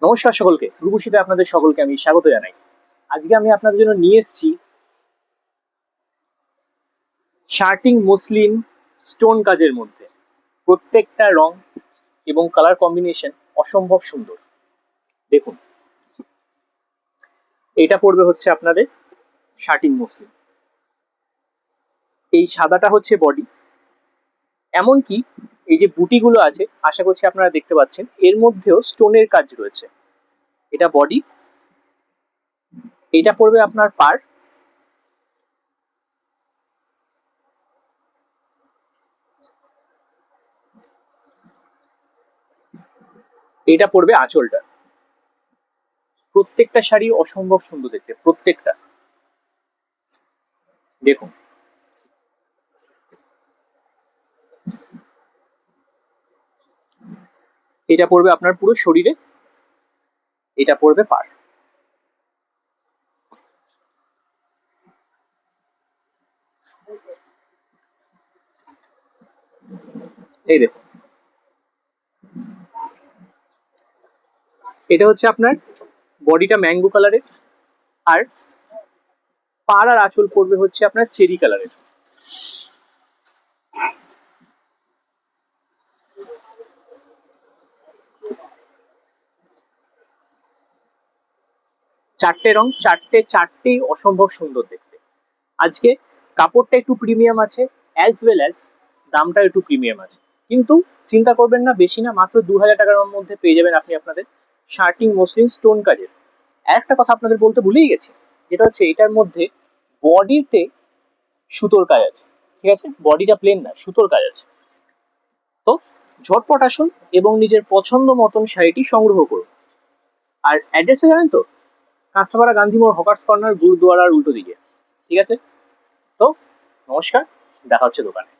নমস্কার সকলকে, রূপসীতে আপনাদের সকলকে আমি স্বাগত জানাই। আজকে আমি আপনাদের জন্য নিয়ে এসেছি শার্টিং মসলিন স্টোন কাজের মধ্যে প্রত্যেকটা রং এবং কালার কম্বিনেশন অসম্ভব সুন্দর। দেখুন, এটা পড়বে হচ্ছে আপনাদের শার্টিং মসলিন। এই সাদাটা হচ্ছে বডি, এমনকি এই যে বুটিগুলো আছে আশা করছি আপনারা দেখতে পাচ্ছেন, এর মধ্যেও স্টোনের কাজ রয়েছে। এটা বডি, এটা পড়বে আপনার পার, এটা পড়বে আঁচলটা। প্রত্যেকটা শাড়ি অসম্ভব সুন্দর দেখতে, প্রত্যেকটা। দেখুন, এটা পড়বে আপনার পুরো শরীরে, এটা পড়বে পার। এই দেখুন, এটা হচ্ছে আপনার বডিটা ম্যাঙ্গো কালারের, আর পার আর আঁচল পড়বে হচ্ছে আপনার চেরি কালারের। চারটে রং, চারটেই অসম্ভব সুন্দর দেখতে। আজকে কাপড়টা একটু প্রিমিয়াম আছে, অ্যাজ ওয়েল অ্যাজ দামটা একটু প্রিমিয়াম আছে, কিন্তু চিন্তা করবেন না, বেশি না, মাত্র 2000 টাকার মধ্যে পেয়ে যাবেন আপনি আপনাদের শার্টিং মসলিন স্টোন কাজের। আর একটা কথা আপনাদের বলতে ভুলেই গেছি, যেটা হচ্ছে এটার মধ্যে বডিতে সুতোর কাজ আছে। ঠিক আছে, বডিটা প্লেন না, সুতোর কাজ আছে। তো ঝটপট আসুন এবং নিজের পছন্দ মতন শাড়িটি সংগ্রহ করুন। আর অ্যাড্রেসে জানেন তো, কাঁচরাপাড়া গান্ধী মোড়, হকার্স কর্নার, গুরুদুয়ারার উল্টো দিকে। ঠিক আছে, তো নমস্কার, দেখা হচ্ছে দোকানে।